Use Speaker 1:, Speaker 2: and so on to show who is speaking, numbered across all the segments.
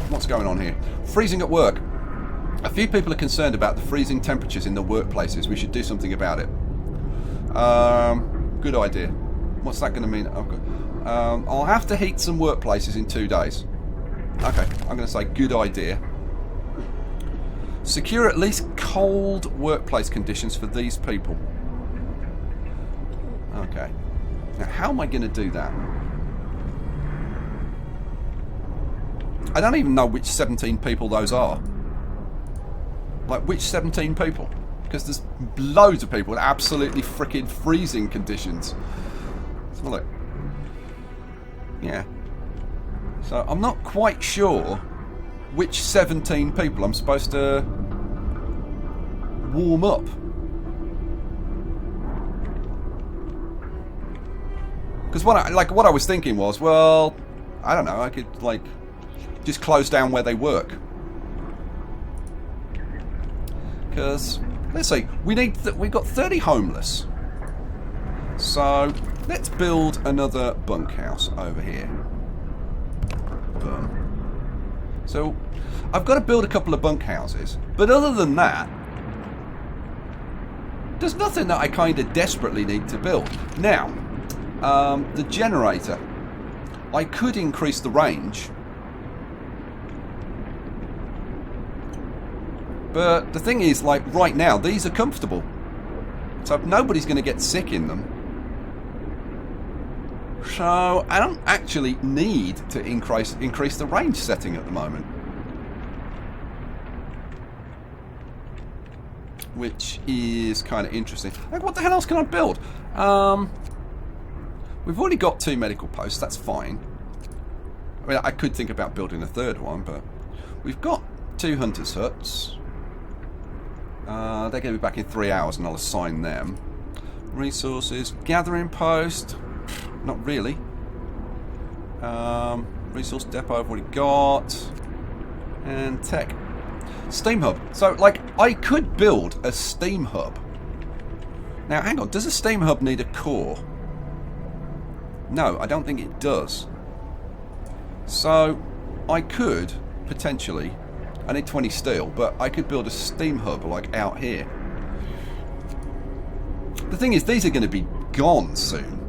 Speaker 1: What's going on here? Freezing at work. A few people are concerned about the freezing temperatures in the workplaces. We should do something about it. Good idea. What's that going to mean? I'll have to heat some workplaces in 2 days. Okay, I'm going to say good idea. Secure at least cold workplace conditions for these people. Okay. Now, how am I going to do that? I don't even know which 17 people those are. Like, which 17 people? Because there's loads of people with absolutely freaking freezing conditions. Let's have a look. Yeah. So, I'm not quite sure which 17 people I'm supposed to warm up. Because what I was thinking was, well, I don't know, I could, like, just close down where they work. Because, let's see, we've got 30 homeless. So, let's build another bunkhouse over here. Boom. So, I've got to build a couple of bunkhouses. But other than that, there's nothing that I kind of desperately need to build. Now, the generator. I could increase the range. But the thing is, like, right now, these are comfortable. So nobody's going to get sick in them. So I don't actually need to increase the range setting at the moment. Which is kind of interesting. Like, what the hell else can I build? We've already got 2 medical posts, that's fine. I mean, I could think about building a 3rd one, but we've got 2 hunters' huts. They're going to be back in 3 hours and I'll assign them. Resources, gathering post, not really. Resource depot I've already got. And tech. Steam hub. So, like, I could build a steam hub. Now, hang on, does a steam hub need a core? No, I don't think it does. So, I could, potentially, I need 20 steel, but I could build a steam hub, like, out here. The thing is, these are going to be gone soon.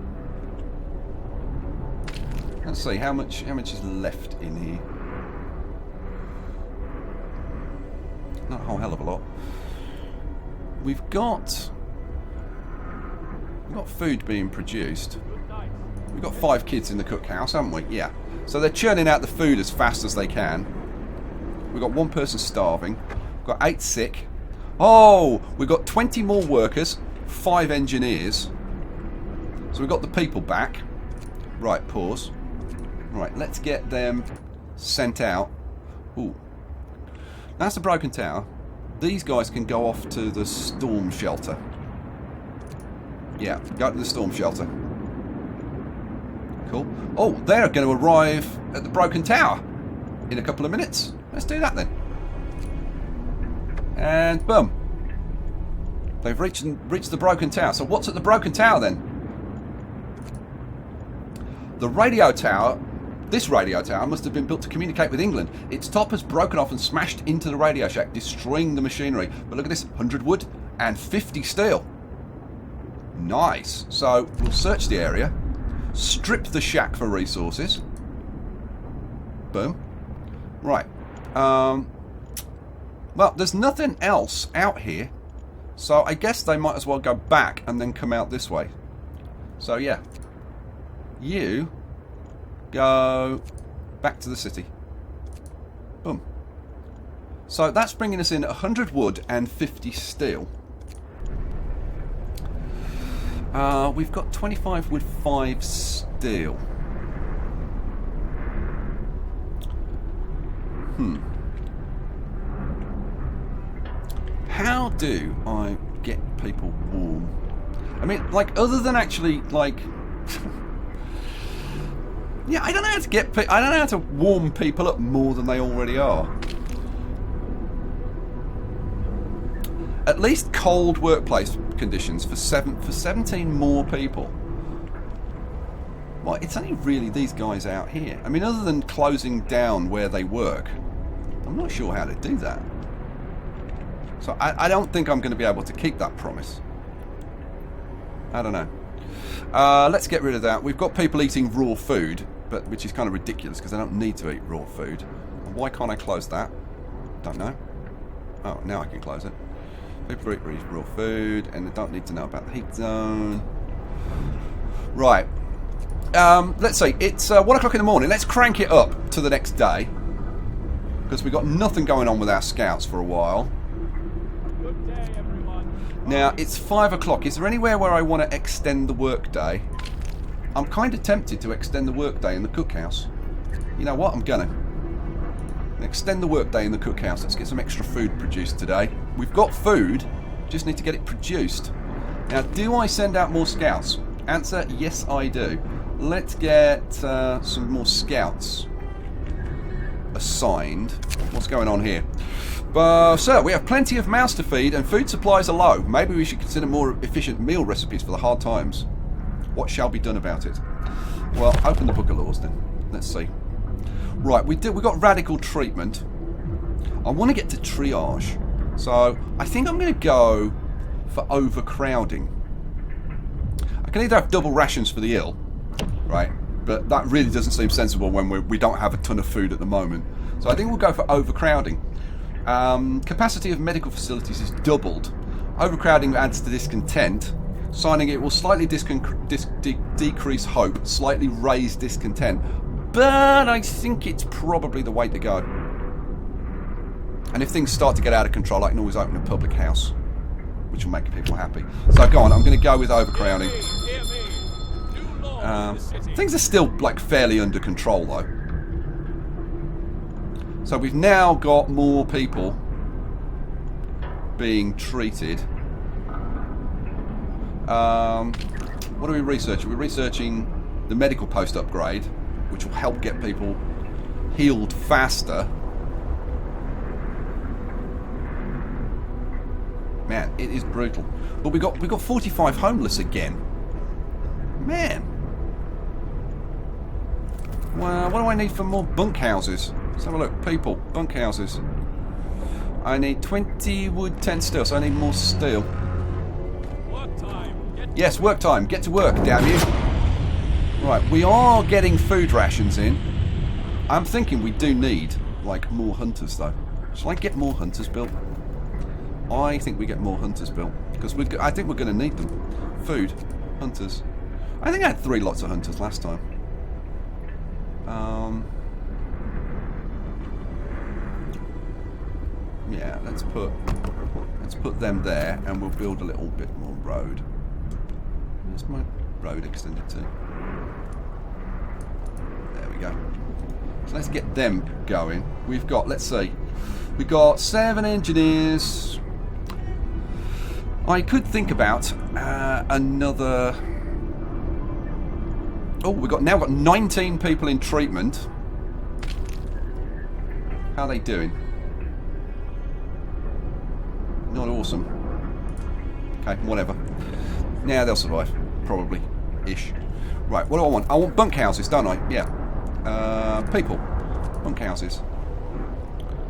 Speaker 1: Let's see, how much is left in here? Not a whole hell of a lot. We've got food being produced. We've got 5 kids in the cookhouse, haven't we? Yeah. So they're churning out the food as fast as they can. We've got 1 person starving. We've got 8 sick. Oh, we've got 20 more workers, 5 engineers. So we've got the people back. Right, pause. Right, let's get them sent out. Ooh. That's the broken tower. These guys can go off to the storm shelter. Yeah, go to the storm shelter. Cool. Oh, they're going to arrive at the broken tower in a couple of minutes. Let's do that then. And boom. They've reached the broken tower. So what's at the broken tower then? The radio tower. This radio tower must have been built to communicate with England. Its top has broken off and smashed into the radio shack, destroying the machinery. But look at this, 100 wood and 50 steel. Nice. So we'll search the area, strip the shack for resources. Boom. Right. Well, there's nothing else out here. So I guess they might as well go back and then come out this way. So yeah. You go back to the city. Boom. So that's bringing us in 100 wood and 50 steel. We've got 25 wood, 5 steel. How do I get people warm? I mean, like, other than actually, like... yeah, I don't know how to get... I don't know how to warm people up more than they already are. At least cold workplace conditions for 17 more people. Well, it's only really these guys out here. I mean, other than closing down where they work, I'm not sure how to do that. So I don't think I'm going to be able to keep that promise. I don't know. Let's get rid of that. We've got people eating raw food, but which is kind of ridiculous because they don't need to eat raw food. And why can't I close that? Don't know. Oh, now I can close it. People eat raw food, and they don't need to know about the heat zone. Right. Let's see. It's 1 o'clock in the morning. Let's crank it up to the next day, because we've got nothing going on with our scouts for a while.
Speaker 2: Good day, everyone.
Speaker 1: Now, it's 5 o'clock. Is there anywhere where I want to extend the workday? I'm kind of tempted to extend the workday in the cookhouse. You know what? I'm gonna extend the workday in the cookhouse. Let's get some extra food produced today. We've got food, just need to get it produced. Now, do I send out more scouts? Answer, yes I do. Let's get some more scouts assigned. What's going on here? Sir, we have plenty of mouths to feed and food supplies are low. Maybe we should consider more efficient meal recipes for the hard times. What shall be done about it? Well, open the book of laws then. Let's see. Right, we got radical treatment. I want to get to triage. So I think I'm going to go for overcrowding. I can either have double rations for the ill, right? But that really doesn't seem sensible when we don't have a ton of food at the moment. So I think we'll go for overcrowding. Capacity of medical facilities is doubled. Overcrowding adds to discontent. Signing it will slightly decrease hope, slightly raise discontent. But I think it's probably the way to go. And if things start to get out of control, I can always open a public house, which will make people happy. So go on, I'm going to go with overcrowding. Things are still like fairly under control though. So we've now got more people being treated. What are we researching? We're researching the medical post upgrade, which will help get people healed faster. Man, it is brutal. But we got 45 homeless again. Man. Well, what do I need for more bunkhouses? Let's have a look. People, bunkhouses. I need 20 wood, 10 steel, so I need more steel.
Speaker 2: Work time.
Speaker 1: Yes, work time. Get to work, damn you. Right, we are getting food rations in. I'm thinking we do need, like, more hunters, though. Shall I get more hunters built? I think we get more hunters built. Because I think we're going to need them. Food. Hunters. I think I had 3 lots of hunters last time. Yeah, let's put them there, and we'll build a little bit more road. Where's my road extended to? There we go. So let's get them going. We've got, let's see, we've got 7 engineers. I could think about another. Oh, we've now got 19 people in treatment. How are they doing? Not awesome. Okay, whatever. Now they'll survive. Probably. Ish. Right, what do I want? I want bunkhouses, don't I? Yeah. People. Bunkhouses.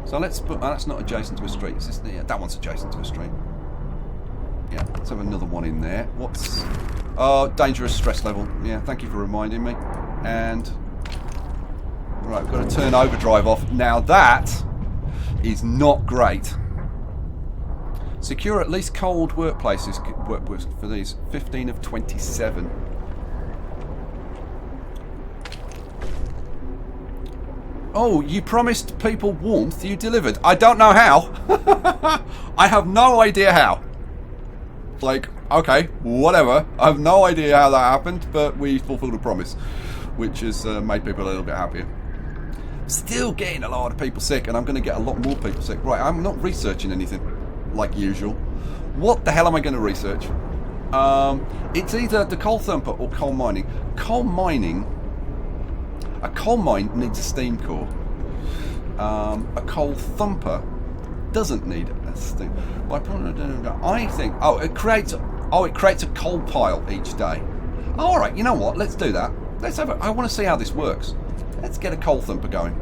Speaker 1: So let's put... Oh, that's not adjacent to a street. Is this, yeah, that one's adjacent to a street. Yeah, let's have another one in there. What's... Oh, dangerous stress level. Yeah, thank you for reminding me. And... Right, we've got to turn overdrive off. Now that is not great. Secure at least cold workplaces for these. 15 of 27. Oh, you promised people warmth, you delivered. I don't know how. I have no idea how. Like, okay, whatever. I have no idea how that happened, but we fulfilled a promise, which has made people a little bit happier. Still getting a lot of people sick, and I'm going to get a lot more people sick. Right, I'm not researching anything, like usual. What the hell am I going to research? It's either the coal thumper or coal mining. Coal mining... A coal mine needs a steam core. A coal thumper doesn't need a steam. I think... Oh, it creates a coal pile each day. All right, you know what? Let's do that. let's have I want to see how this works. Let's get a coal thumper going.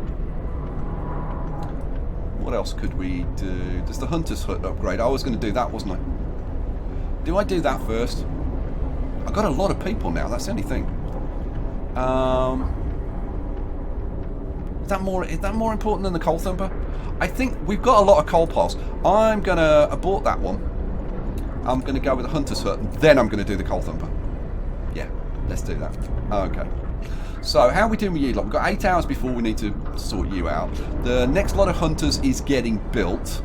Speaker 1: What else could we do? Does the hunter's hut upgrade? I was going to do that, wasn't I? Do I do that first? I've got a lot of people now. That's the only thing. Is that more important than the coal thumper? I think we've got a lot of coal piles. I'm going to abort that one. I'm going to go with the hunter's hut, and then I'm going to do the coal thumper. Yeah, let's do that. Okay. So, how are we doing with you lot? We've got 8 hours before we need to sort you out. The next lot of hunters is getting built.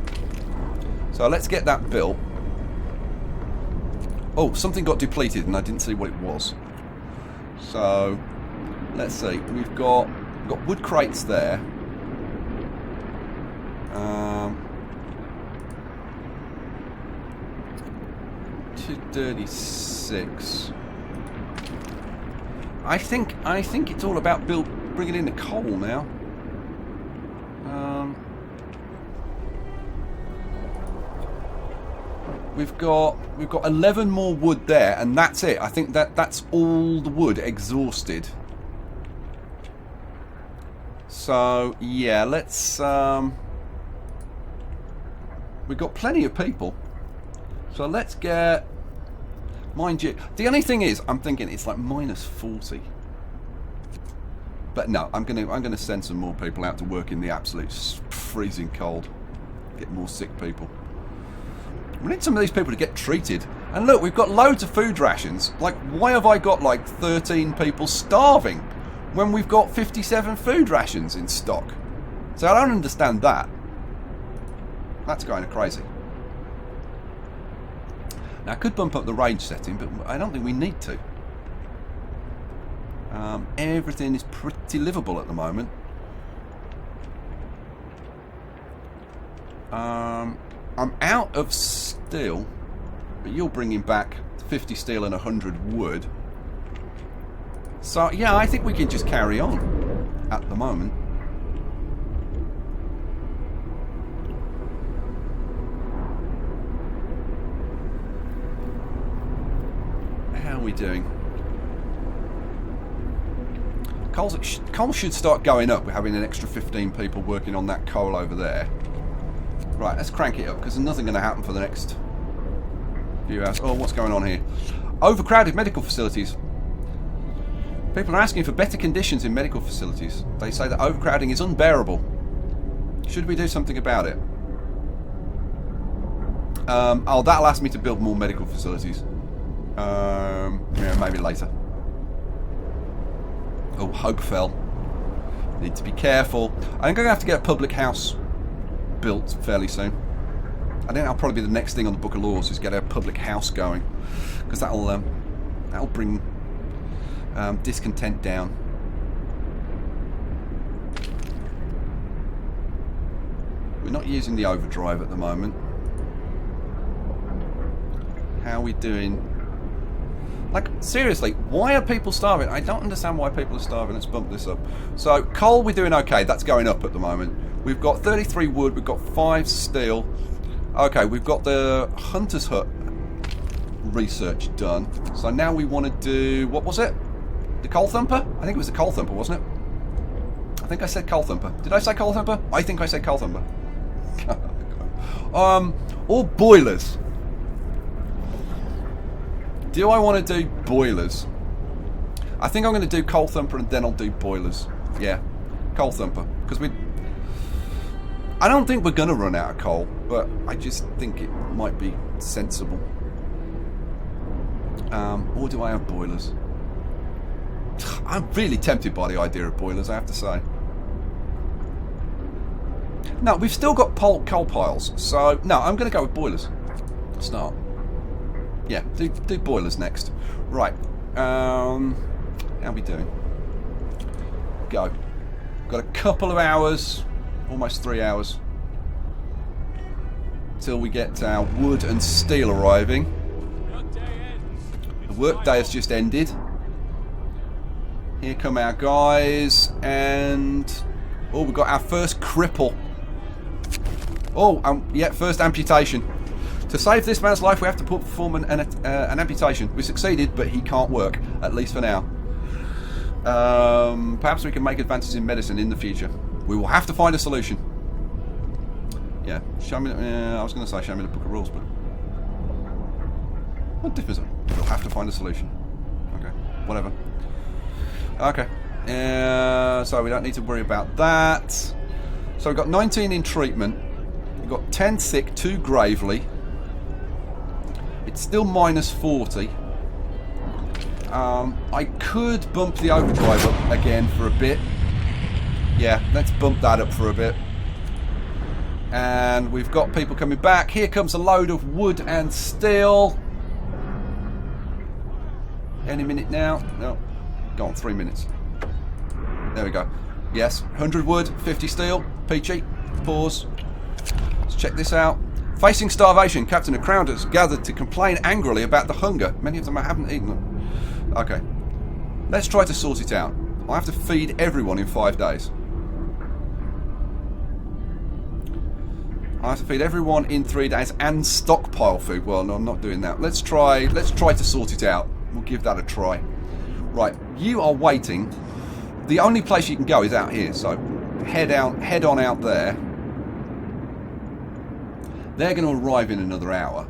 Speaker 1: So, let's get that built. Oh, something got depleted and I didn't see what it was. So, let's see. We've got wood crates there. 236. I think it's all about bringing in the coal now. We've got 11 more wood there, and that's it. I think that's all the wood exhausted. So yeah, let's. We've got plenty of people, so let's get. Mind you, the only thing is, I'm thinking it's like -40. But no, I'm gonna send some more people out to work in the absolute freezing cold. Get more sick people. We need some of these people to get treated. And look, we've got loads of food rations. Like, why have I got like 13 people starving when we've got 57 food rations in stock? So I don't understand that. That's kind of crazy. Now, I could bump up the range setting, but I don't think we need to. Everything is pretty livable at the moment. I'm out of steel, but you're bringing back 50 steel and 100 wood. So, yeah, I think we can just carry on at the moment. How are we doing? Coal should start going up. We're having an extra 15 people working on that coal over there. Right, let's crank it up, because there's nothing going to happen for the next few hours. Oh, what's going on here? Overcrowded medical facilities. People are asking for better conditions in medical facilities. They say that overcrowding is unbearable. Should we do something about it? Oh, that'll ask me to build more medical facilities. Yeah, maybe later. Oh, Hope fell. Need to be careful. I'm going to have to get a public house built fairly soon. I think that'll probably be the next thing on the Book of Laws, is get a public house going, because that'll bring discontent down. We're not using the overdrive at the moment. How are we doing? Like, seriously, why are people starving? I don't understand why people are starving. Let's bump this up. So, coal, we're doing okay. That's going up at the moment. We've got 33 wood. We've got 5 steel. Okay, we've got the Hunter's Hut research done. So now we want to do... What was it? The Coal Thumper? I think it was the Coal Thumper, wasn't it? I think I said Coal Thumper. Did I say Coal Thumper? I think I said Coal Thumper. Or boilers. Do I want to do boilers? I think I'm going to do Coal Thumper and then I'll do boilers. Yeah, Coal Thumper. Because I don't think we're going to run out of coal, but I just think it might be sensible. Or do I have boilers? I'm really tempted by the idea of boilers, I have to say. No, we've still got coal piles, so no, I'm going to go with boilers. Start. Yeah, do boilers next. Right. How are we doing? Go. Got a couple of hours, almost 3 hours, till we get our wood and steel arriving. The workday has just ended. Here come our guys, and oh, we've got our first cripple. Oh, yeah, first amputation. To save this man's life, we have to perform an amputation. We succeeded, but he can't work, at least for now. Perhaps we can make advances in medicine in the future. We will have to find a solution. Yeah, show me. I was going to say show me the book of rules, but what difference? We'll have to find a solution. Okay, whatever. Okay, so we don't need to worry about that. So we've got 19 in treatment. We've got 10 sick, 2 gravely. It's still minus 40. I could bump the overdrive up again for a bit. Yeah, let's bump that up for a bit. And we've got people coming back. Here comes a load of wood and steel. Any minute now. No. Go on, 3 minutes. There we go. Yes, 100 wood, 50 steel. Peachy. Pause. Let's check this out. Facing starvation, Captain of Crowders gathered to complain angrily about the hunger. Many of them haven't eaten them. Okay. Let's try to sort it out. I'll have to feed everyone in 5 days. I have to feed everyone in 3 days and stockpile food. Well, no, I'm not doing that. Let's try to sort it out. We'll give that a try. Right, you are waiting. The only place you can go is out here, so head on out there. They're going to arrive in another hour.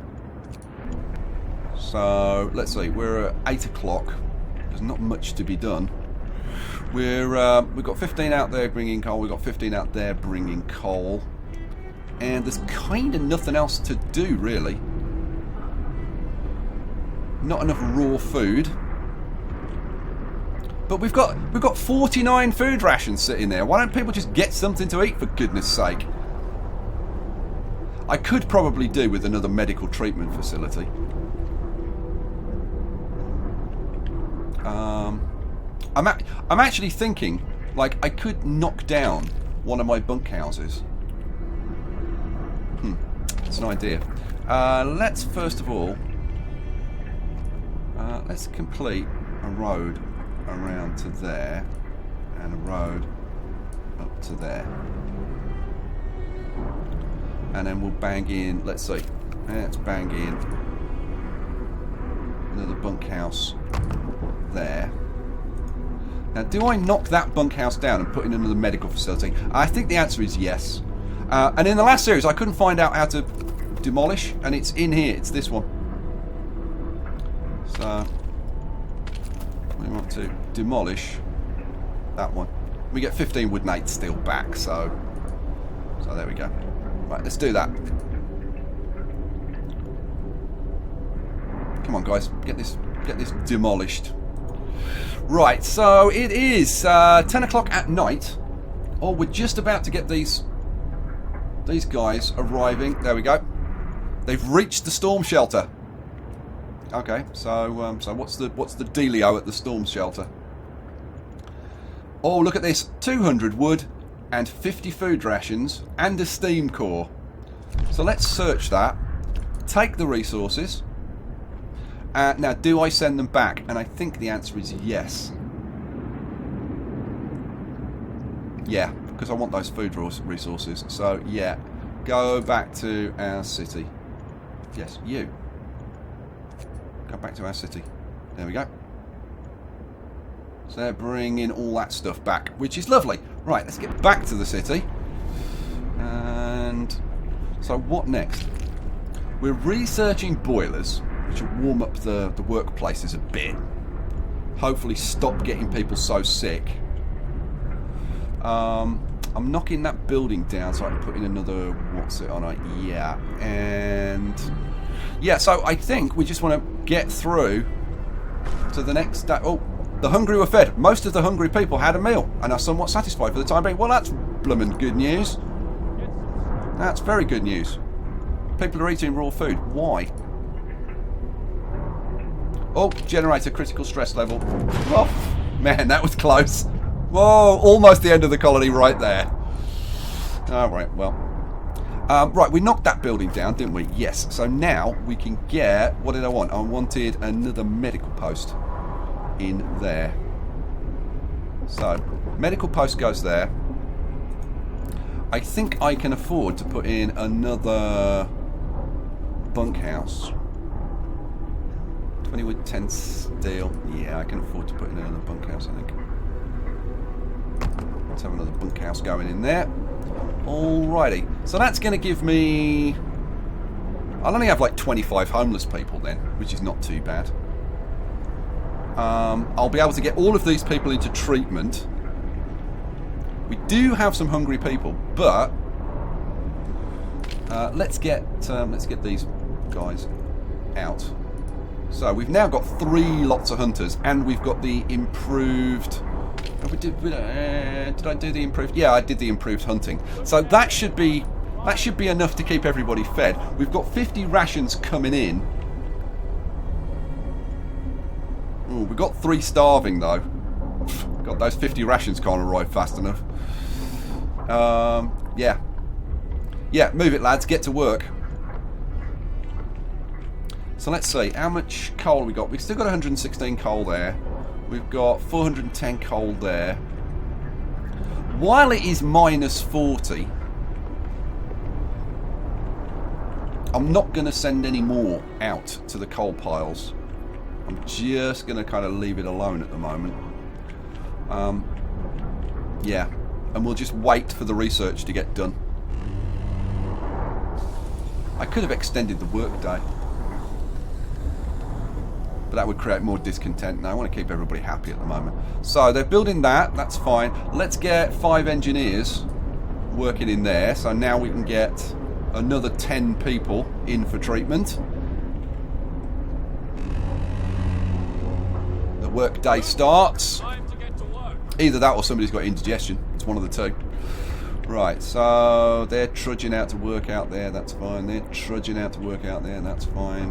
Speaker 1: So, let's see, we're at 8 o'clock. There's not much to be done. We've got 15 out there bringing coal, we've got 15 out there bringing coal. And there's kind of nothing else to do, really. Not enough raw food. But we've got 49 food rations sitting there. Why don't people just get something to eat, for goodness sake? I could probably do with another medical treatment facility. I'm actually thinking, like, I could knock down one of my bunkhouses. It's an idea. Let's first of all, let's complete a road around to there and a road up to there, and then we'll bang in. Let's see. Let's bang in another bunkhouse there. Now, do I knock that bunkhouse down and put in another medical facility? I think the answer is yes. And in the last series, I couldn't find out how to demolish, and it's in here. It's this one. So we want to demolish that one. We get 15 wood and 8 steel back. So there we go. Right, let's do that. Come on, guys, get this demolished. Right, so it is 10 o'clock at night. Oh, we're just about to get these guys arriving. There we go. They've reached the storm shelter. Okay, so what's the dealio at the storm shelter? Oh, look at this. 200 wood and 50 food rations and a steam core. So let's search that. Take the resources. Now, do I send them back? And I think the answer is yes. Yeah, because I want those food resources. So, yeah, go back to our city. Yes, you. Go back to our city. There we go. So they're bringing all that stuff back, which is lovely. Right, let's get back to the city. And so what next? We're researching boilers, which will warm up the workplaces a bit. Hopefully stop getting people so sick. I'm knocking that building down so I can put in another, what's it on it? Yeah, and yeah, so I think we just want to get through to the next day. Oh, the hungry were fed. Most of the hungry people had a meal and are somewhat satisfied for the time being. Well, that's bloomin' good news. That's very good news. People are eating raw food. Why? Oh, generator critical stress level. Oh, man, that was close. Whoa, almost the end of the colony right there. Alright, well. Right, we knocked that building down, didn't we? Yes. So now we can get... What did I want? I wanted another medical post in there. So, medical post goes there. I think I can afford to put in another bunkhouse. 20 wood, 10 steel. Yeah, I can afford to put in another bunkhouse, I think. Let's have another bunkhouse going in there. Alrighty. So that's going to give me... I'll only have like 25 homeless people then, which is not too bad. I'll be able to get all of these people into treatment. We do have some hungry people, but let's get these guys out. So we've now got 3 lots of hunters, and we've got the improved. Did I do the improved? Yeah, I did the improved hunting. So that should be enough to keep everybody fed. We've got 50 rations coming in. Ooh, we've got 3 starving though. God, those 50 rations can't arrive fast enough. Yeah. Yeah, move it, lads. Get to work. So let's see. How much coal we got? We've still got 116 coal there. We've got 410 coal there. While it is minus 40, I'm not going to send any more out to the coal piles. I'm just going to kind of leave it alone at the moment. Yeah. And we'll just wait for the research to get done. I could have extended the workday, but that would create more discontent. Now I want to keep everybody happy at the moment. So they're building that. That's fine. Let's get 5 engineers working in there. So now we can get another 10 people in for treatment. The workday starts.
Speaker 2: Time to get to work.
Speaker 1: Either that or somebody's got indigestion. It's one of the two. Right, so they're trudging out to work out there. That's fine. They're trudging out to work out there. That's fine.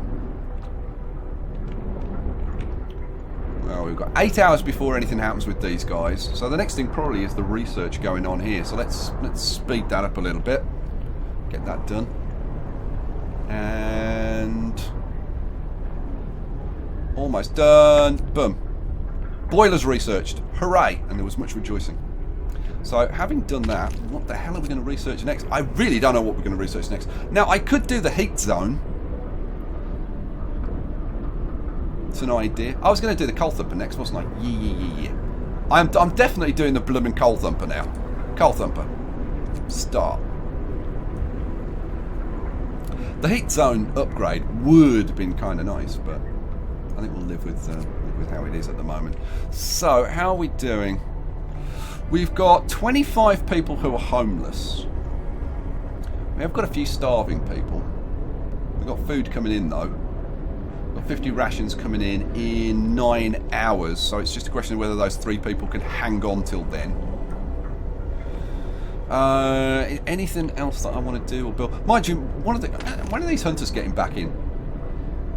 Speaker 1: Well, we've got 8 hours before anything happens with these guys. So the next thing probably is the research going on here. So let's speed that up a little bit. Get that done. And almost done. Boom. Boilers researched. Hooray! And there was much rejoicing. So having done that, what the hell are we going to research next? I really don't know what we're going to research next. Now I could do the heat zone. It's an idea. I was going to do the coal thumper next, wasn't I? Yeah. I'm definitely doing the blooming coal thumper now. Coal thumper. Start. The heat zone upgrade would have been kind of nice, but I think we'll live with how it is at the moment. So how are we doing? We've got 25 people who are homeless. We have got a few starving people. We've got food coming in though. We've got 50 rations coming in 9 hours. So it's just a question of whether those 3 people can hang on till then. Anything else that I want to do or build? Mind you, when are these hunters getting back in?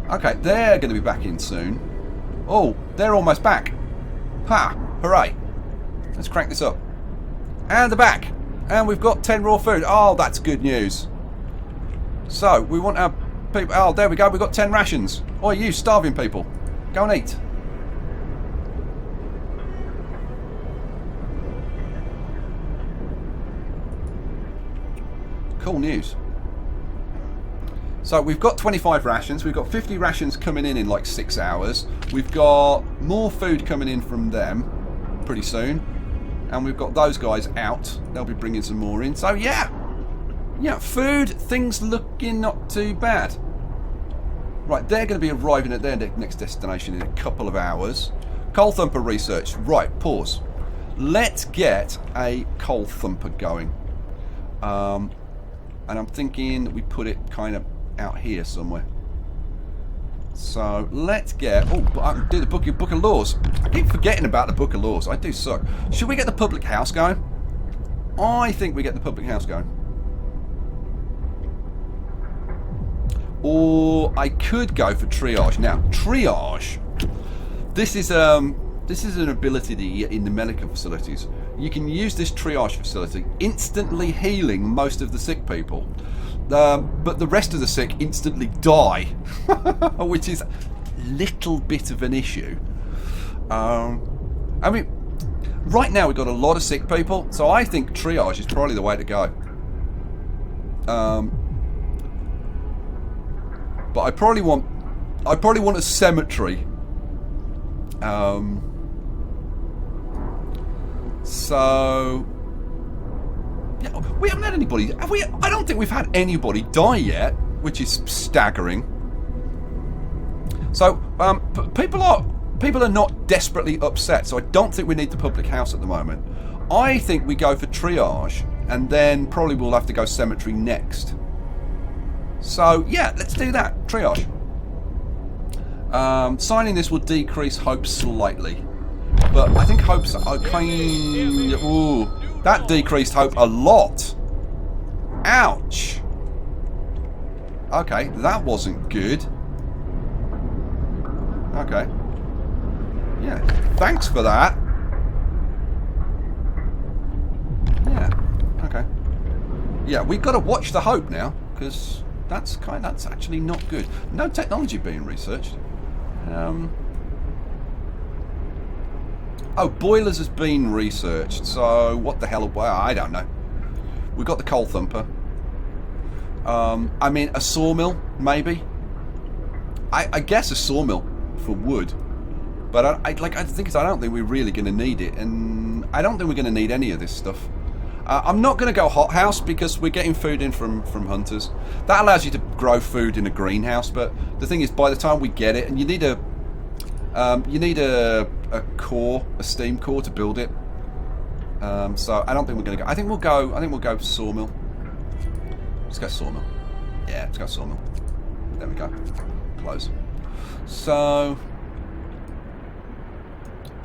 Speaker 1: Okay, they're going to be back in soon. Oh, they're almost back. Ha! Hooray! Let's crank this up. And they're back. And we've got 10 raw food. Oh, that's good news. So, we want our people... Oh, there we go. We've got 10 rations. Oh, you starving people. Go and eat. Cool news. So, we've got 25 rations. We've got 50 rations coming in like 6 hours. We've got more food coming in from them pretty soon. And we've got those guys out. They'll be bringing some more in. So, yeah. Yeah, food, things looking not too bad. Right, they're going to be arriving at their next destination in a couple of hours. Coal thumper research. Right, pause. Let's get a coal thumper going. And I'm thinking we put it kind of out here somewhere. So let's get... Oh, I can do the book of laws. I keep forgetting about the book of laws. I do suck. Should we get the public house going? I think we get the public house going. Or I could go for triage. Now, triage. This is an ability in the medical facilities. You can use this triage facility, instantly healing most of the sick people. But the rest of the sick instantly die, which is a little bit of an issue. I mean, right now we've got a lot of sick people, so I think triage is probably the way to go. But I probably want a cemetery. So Yeah, we haven't had anybody. Have we? I don't think we've had anybody die yet, which is staggering. So people are not desperately upset. So I don't think we need the public house at the moment. I think we go for triage, and then probably we'll have to go cemetery next. So yeah, let's do that. Triage. Signing this will decrease hope slightly, but I think hopes are kind. Ooh, that decreased hope a lot. Ouch. Okay, that wasn't good. Okay. Yeah, thanks for that. Yeah. Okay. Yeah, we've got to watch the hope now, because that's actually not good. No technology being researched. Oh, boilers has been researched. So what the hell? Well, I don't know. We got the coal thumper. I mean, a sawmill maybe. I guess a sawmill for wood. But I don't think we're really going to need it, and I don't think we're going to need any of this stuff. I'm not going to go hothouse because we're getting food in from hunters. That allows you to grow food in a greenhouse, but the thing is, by the time we get it, and you need a core, a steam core to build it. So I don't think we're going to go. I think we'll go sawmill. Let's go sawmill. Yeah, let's go sawmill. There we go. Close. So.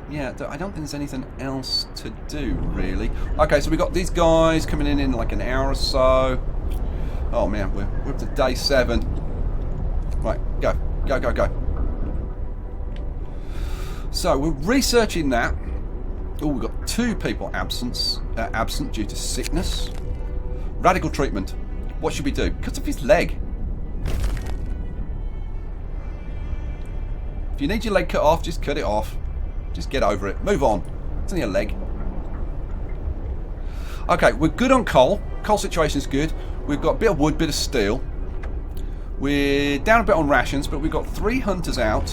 Speaker 1: Yeah, I don't think there's anything else to do, really. Okay, so we got these guys coming in like an hour or so. Oh, man, we're up to day 7. Right, go. So, we're researching that. Oh, we've got 2 people absent due to sickness. Radical treatment. What should we do? Cut off his leg. If you need your leg cut off, just cut it off. Just get over it. Move on. It's only a leg. Okay, we're good on coal. Coal situation's good. We've got a bit of wood, bit of steel. We're down a bit on rations, but we've got 3 hunters out.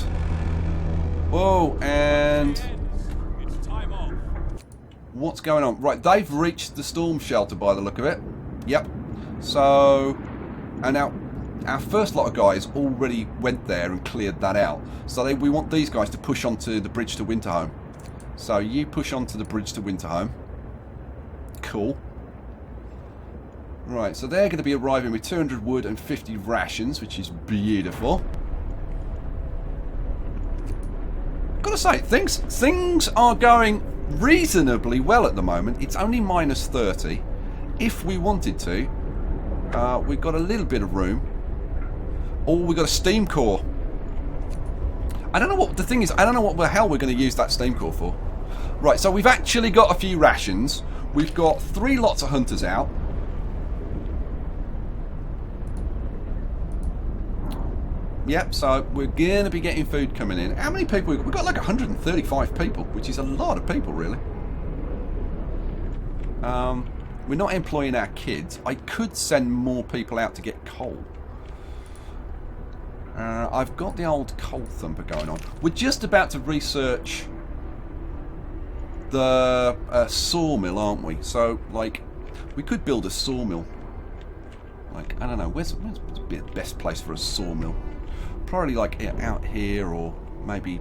Speaker 1: Whoa, and
Speaker 2: It's time off.
Speaker 1: what's going on? Right, they've reached the storm shelter by the look of it. Yep. So, and now our first lot of guys already went there and cleared that out. So we want these guys to push onto the bridge to Winterhome. So you push onto the bridge to Winterhome. Cool. Right, so they're going to be arriving with 200 wood and 50 rations, which is beautiful. Gotta say, things are going reasonably well at the moment. It's only minus 30. If we wanted to, we've got a little bit of room. Oh, we got a steam core. I don't know what the thing is. I don't know what the hell we're going to use that steam core for. Right, so we've actually got a few rations. We've got 3 lots of hunters out. Yep, so we're going to be getting food coming in. How many people? We've got like 135 people, which is a lot of people, really. We're not employing our kids. I could send more people out to get coal. I've got the old coal thumper going on. We're just about to research the sawmill, aren't we? So, like, we could build a sawmill. Like, I don't know, where's the best place for a sawmill? Probably like out here, or maybe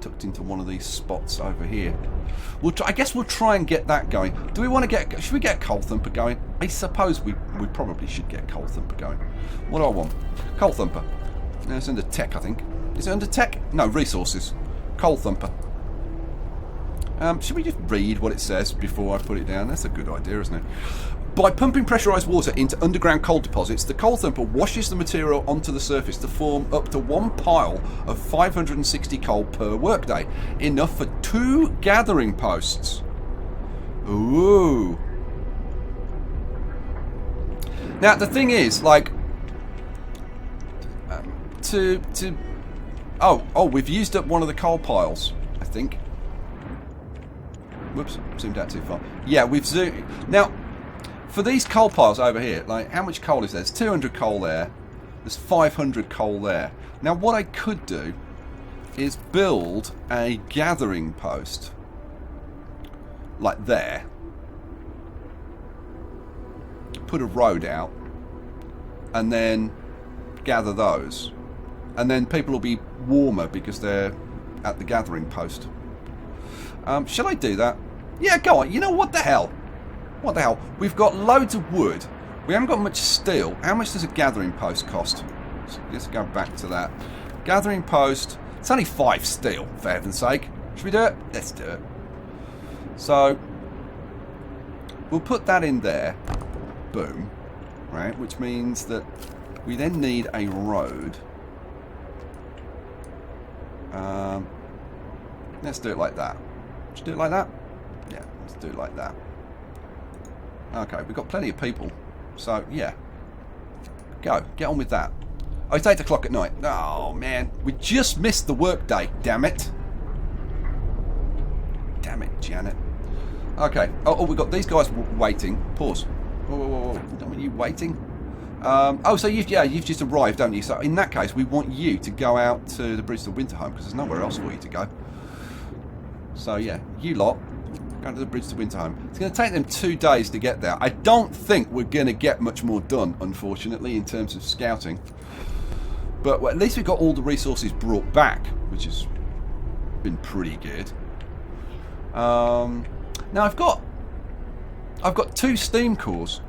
Speaker 1: tucked into one of these spots over here. I guess we'll try and get that going. Do we want to should we get a coal thumper going? I suppose we probably should get a coal thumper going. What do I want? Coal thumper. No, it's under tech, I think. Is it under tech? No, resources. Coal thumper. Should we just read what it says before I put it down? That's a good idea, isn't it? By pumping pressurised water into underground coal deposits, the coal thumper washes the material onto the surface to form up to 1 pile of 560 coal per workday. Enough for 2 gathering posts. Ooh. Now, the thing is, like, Oh, we've used up one of the coal piles, I think. Whoops, zoomed out too far. Yeah, we've zoomed. Now, for these coal piles over here, like, how much coal is there? There's 200 coal there. There's 500 coal there. Now, what I could do is build a gathering post. Like there. put a road out and then gather those. And then people will be warmer because they're at the gathering post. Shall I do that? Yeah, go on. You know, what the hell? What the hell? We've got loads of wood. We haven't got much steel. How much does a gathering post cost? Let's go back to that. Gathering post. It's only 5 steel, for heaven's sake. Should we do it? Let's do it. So, we'll put that in there. Boom. Right, which means that we then need a road. Let's do it like that. Should we do it like that? Yeah, let's do it like that. Okay, we've got plenty of people. So, yeah. Go. Get on with that. Oh, it's 8 o'clock at night. Oh, man. We just missed the work day. Damn it. Damn it, Janet. Okay. Oh, we've got these guys waiting. Pause. Whoa, whoa, whoa, whoa. Don't want you waiting. Oh, so you've just arrived, don't you? So in that case, we want you to go out to the Bridge to Winterhome because there's nowhere else for you to go. So yeah, you lot go to the Bridge to Winterhome. It's going to take them 2 days to get there. I don't think we're going to get much more done, unfortunately, in terms of scouting. But well, at least we've got all the resources brought back, which has been pretty good. Now I've got 2 steam cores.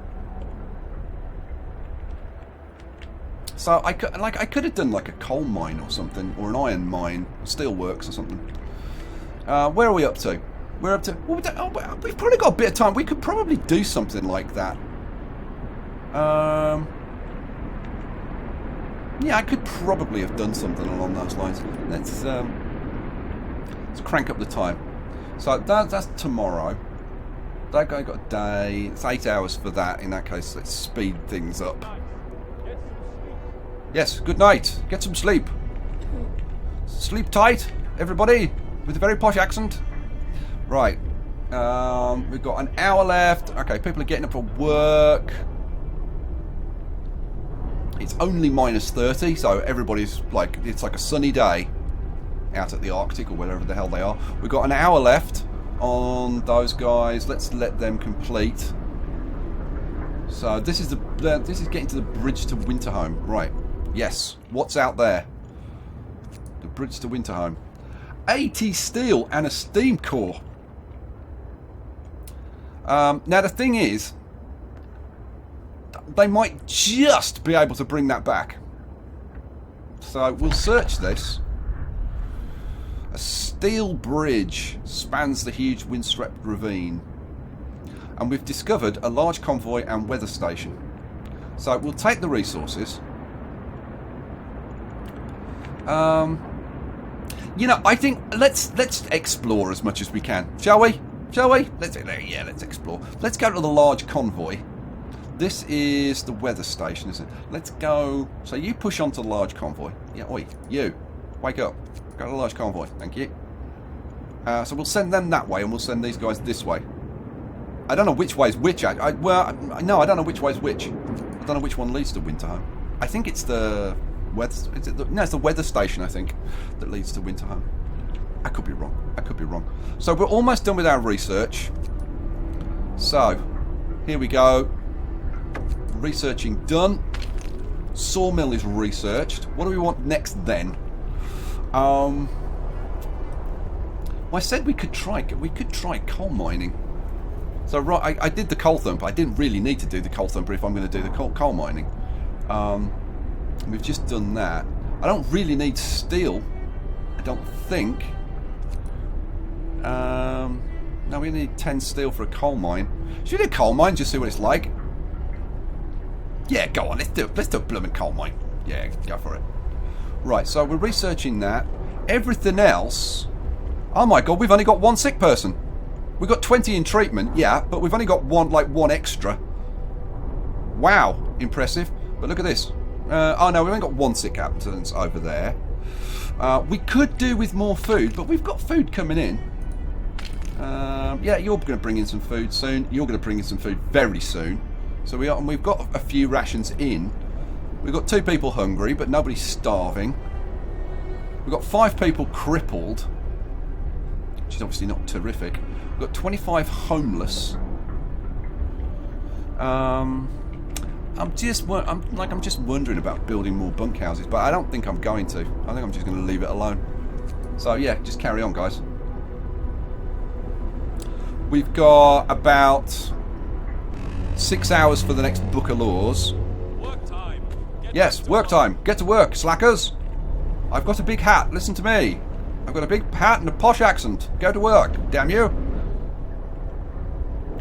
Speaker 1: So I could have done like a coal mine or something, or an iron mine, steelworks or something. Where are we up to? We're up to. Well, we've probably got a bit of time. We could probably do something like that. Yeah, I could probably have done something along those lines. Let's crank up the time. So that's tomorrow. That guy got a day. It's 8 hours for that. In that case, let's speed things up. Yes, good night. Get some sleep. Sleep tight, everybody, with a very posh accent. Right. We've got an hour left. Okay, people are getting up for work. It's only -30, so everybody's like, it's like a sunny day out at the Arctic or wherever the hell they are. We've got an hour left on those guys. Let's let them complete. So this is getting to the Bridge to Winterhome. Right. Yes. What's out there? The Bridge to Winterhome. 80 steel and a steam core. Now the thing is, they might just be able to bring that back. So we'll search this. A steel bridge spans the huge windswept ravine. And we've discovered a large convoy and weather station. So we'll take the resources. You know, I think let's explore as much as we can, shall we? Shall we? Let's explore. Let's go to the large convoy. This is the weather station, isn't it? Let's go. So you push onto the large convoy. Yeah, oi, you, wake up. Go to the large convoy. Thank you. So we'll send them that way, and we'll send these guys this way. I don't know which way is which. Well, no, I don't know which way is which. I don't know which one leads to Winterhome. I think it's the weather. No, it's the weather station. I think that leads to Winterhome. I could be wrong. I could be wrong. So we're almost done with our research. So here we go. Researching done. Sawmill is researched. What do we want next then? Well, I said we could try coal mining. So right, I did the coal thumper. I didn't really need to do the coal thumper if I'm going to do the coal mining. We've just done that. I don't really need steel. I don't think. No, we need 10 steel for a coal mine. Should we do a coal mine? Just see what it's like. Yeah, go on. Let's do a blooming coal mine. Yeah, go for it. Right, so we're researching that. Everything else. Oh my god, we've only got one sick person. We've got 20 in treatment, yeah, but we've only got one extra. Wow, impressive. But look at this. Oh no, we've only got one sick applicant over there. We could do with more food, but we've got food coming in. Yeah, you're going to bring in some food soon. You're going to bring in some food very soon. So we've got a few rations in. We've got 2 people hungry, but nobody's starving. We've got 5 people crippled, which is obviously not terrific. We've got 25 homeless. I'm just wondering about building more bunkhouses, but I don't think I'm going to. I think I'm just going to leave it alone. So yeah, just carry on, guys. We've got about 6 hours for the next book of laws.
Speaker 2: Work time.
Speaker 1: Yes, work time. Get to work, slackers. I've got a big hat. Listen to me. I've got a big hat and a posh accent. Go to work, damn you.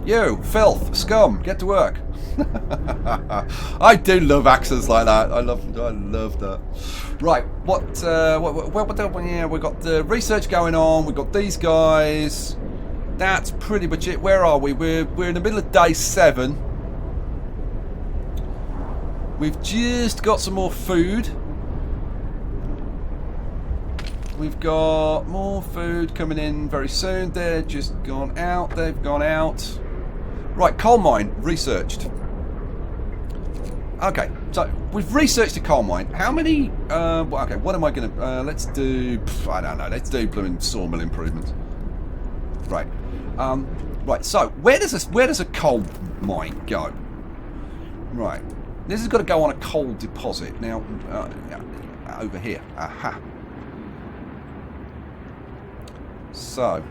Speaker 1: You, filth, scum, get to work. I do love accents like that. I love that. Right, yeah, we've got the research going on. We've got these guys. That's pretty much it. Where are we? We're in the middle of day 7. We've just got some more food. We've got more food coming in very soon. They're just gone out. They've gone out. Right, coal mine researched. Okay, so we've researched a coal mine. How many? Okay, what am I going to? Let's do. I don't know. Let's do blooming Sawmill Improvements. Right. Right. So where does a coal mine go? Right. This has got to go on a coal deposit. Now, over here. Aha. So,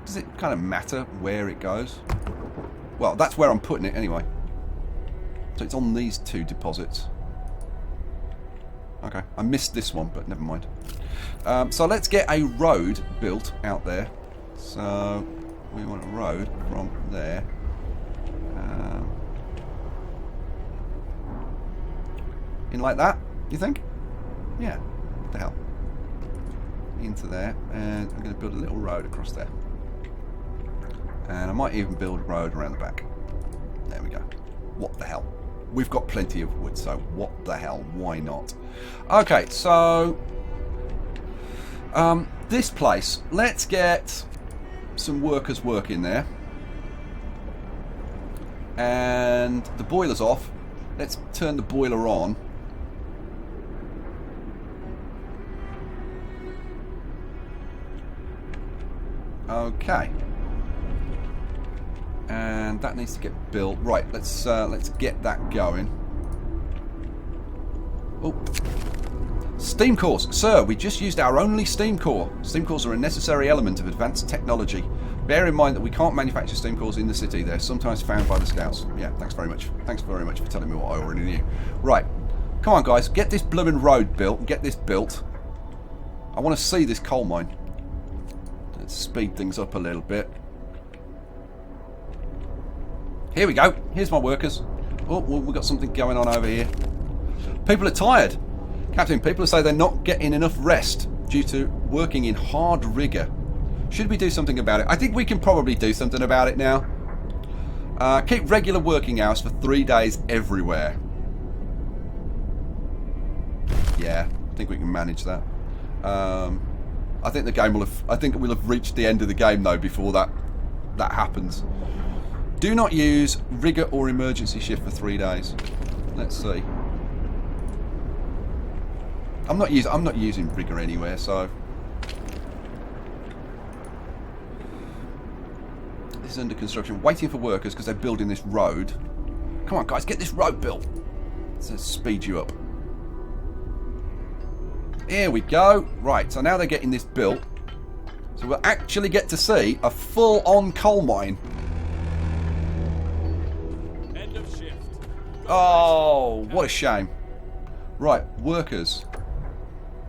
Speaker 1: does it kind of matter where it goes? Well, that's where I'm putting it anyway. So it's on these 2 deposits. Okay, I missed this one, but never mind. So let's get a road built out there. So we want a road from there. In like that, you think? Yeah, what the hell? Into there, and I'm going to build a little road across there. And I might even build a road around the back. There we go. What the hell? We've got plenty of wood, so what the hell? Why not? Okay, so this place, let's get some workers working there. And the boiler's off. Let's turn the boiler on. Okay. And that needs to get built. Right, let's get that going. Oh. Steam cores. Sir, we just used our only steam core. Steam cores are a necessary element of advanced technology. Bear in mind that we can't manufacture steam cores in the city. They're sometimes found by the scouts. Yeah, thanks very much. Thanks very much for telling me what I already knew. Right. Come on, guys. Get this blooming road built. Get this built. I want to see this coal mine. Let's speed things up a little bit. Here we go. Here's my workers. Oh, well, we've got something going on over here. People are tired. Captain, people say they're not getting enough rest due to working in hard rigour. Should we do something about it? I think we can probably do something about it now. Keep regular working hours for 3 days everywhere. Yeah, I think we can manage that. I think the game will have. I think we'll have reached the end of the game though before that happens. Do not use rigor or emergency shift for 3 days. Let's see. I'm not using rigor anywhere, so this is under construction. Waiting for workers because they're building this road. Come on, guys, get this road built. Let's speed you up. Here we go. Right, so now they're getting this built. So we'll actually get to see a full-on coal mine.
Speaker 2: End of shift.
Speaker 1: Oh, what a shame. Right, workers.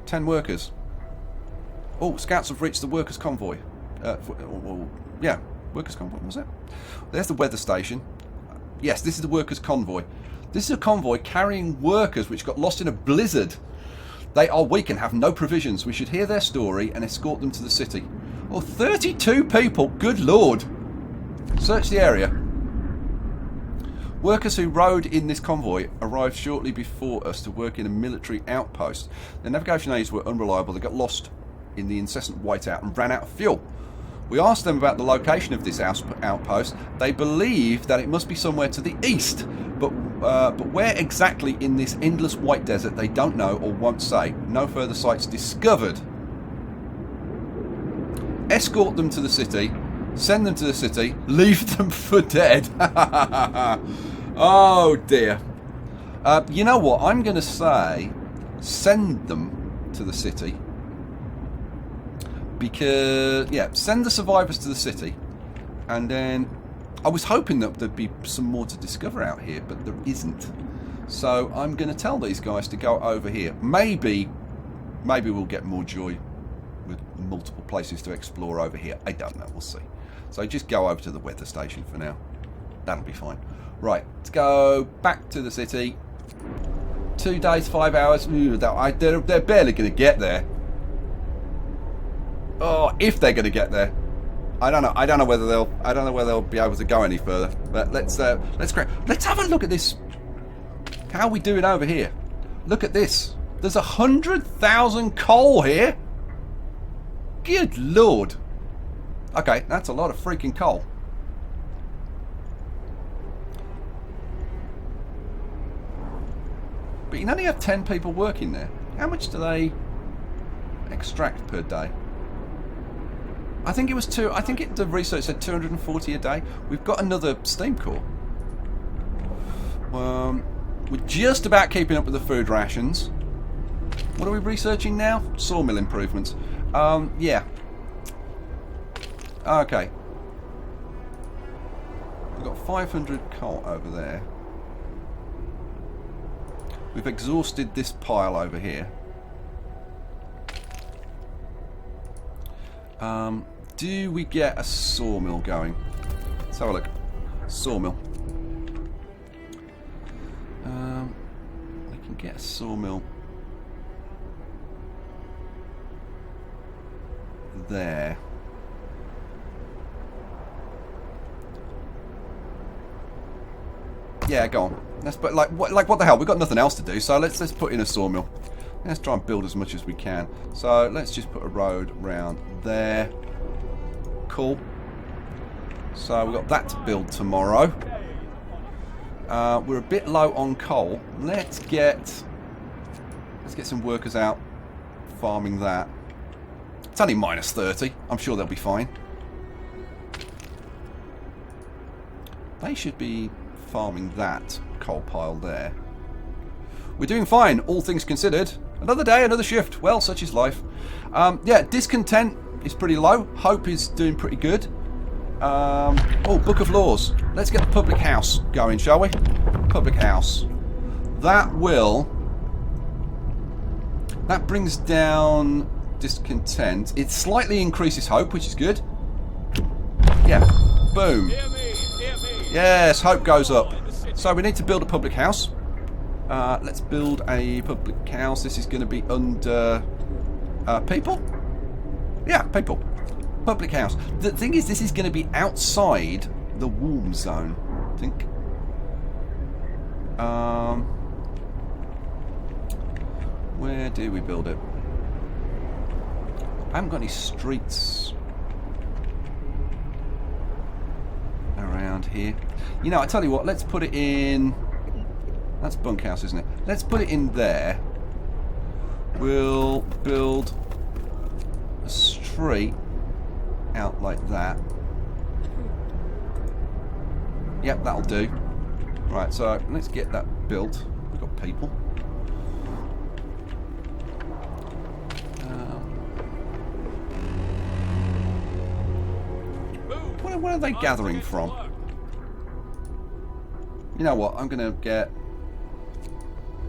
Speaker 1: 10 workers. Oh, scouts have reached the workers' convoy. Yeah, workers' convoy, was it? There's the weather station. Yes, this is the workers' convoy. This is a convoy carrying workers which got lost in a blizzard. They are weak and have no provisions. We should hear their story and escort them to the city. Oh, 32 people. Good lord. Search the area. Workers who rode in this convoy arrived shortly before us to work in a military outpost. Their navigation aids were unreliable. They got lost in the incessant whiteout and ran out of fuel. We asked them about the location of this outpost. They believe that it must be somewhere to the east, but where exactly in this endless white desert they don't know or won't say. No further sites discovered. Escort them to the city, send them to the city, leave them for dead. Oh dear. You know what? I'm going to say send them to the city. Because, yeah, send the survivors to the city. And then I was hoping that there'd be some more to discover out here, but there isn't. So I'm going to tell these guys to go over here. Maybe we'll get more joy with multiple places to explore over here. I don't know. We'll see. So just go over to the weather station for now. That'll be fine. Right, let's go back to the city. 2 days, 5 hours. Ooh, they're barely going to get there. Oh, if they're going to get there. I don't know. I don't know whether they'll be able to go any further. But let's have a look at this. How are we doing over here? Look at this. There's 100,000 coal here. Good lord. Okay, that's a lot of freaking coal. But you only have 10 people working there. How much do they extract per day? I think it was the research said 240 a day. We've got another steam core. We're just about keeping up with the food rations. What are we researching now? Sawmill improvements. Yeah. Okay. We've got 500 coal over there. We've exhausted this pile over here. Do we get a sawmill going? Let's have a look. Sawmill. We can get a sawmill there. Yeah, go on. Let's put like what the hell? We've got nothing else to do, so let's put in a sawmill. Let's try and build as much as we can. So let's just put a road round there. Cool. So we've got that to build tomorrow. We're a bit low on coal. Let's get some workers out farming that. It's only minus 30. I'm sure they'll be fine. They should be farming that coal pile there. We're doing fine, all things considered. Another day, another shift. Well, such is life. Yeah, discontent is pretty low. Hope is doing pretty good. Oh, Book of Laws. Let's get the public house going, shall we? Public house. That brings down discontent. It slightly increases hope, which is good. Yeah. Boom. Yes, hope goes up. So we need to build a public house. Let's build a public house. This is going to be under people. Yeah, people. Public house. The thing is, this is going to be outside the warm zone, I think. Where do we build it? I haven't got any streets around here. You know, I tell you what, let's put it in... That's bunkhouse, isn't it? Let's put it in there. We'll build a street out like that. Yep, that'll do. Right, so let's get that built. We've got people. Where are they gathering from? You know what? I'm going to get...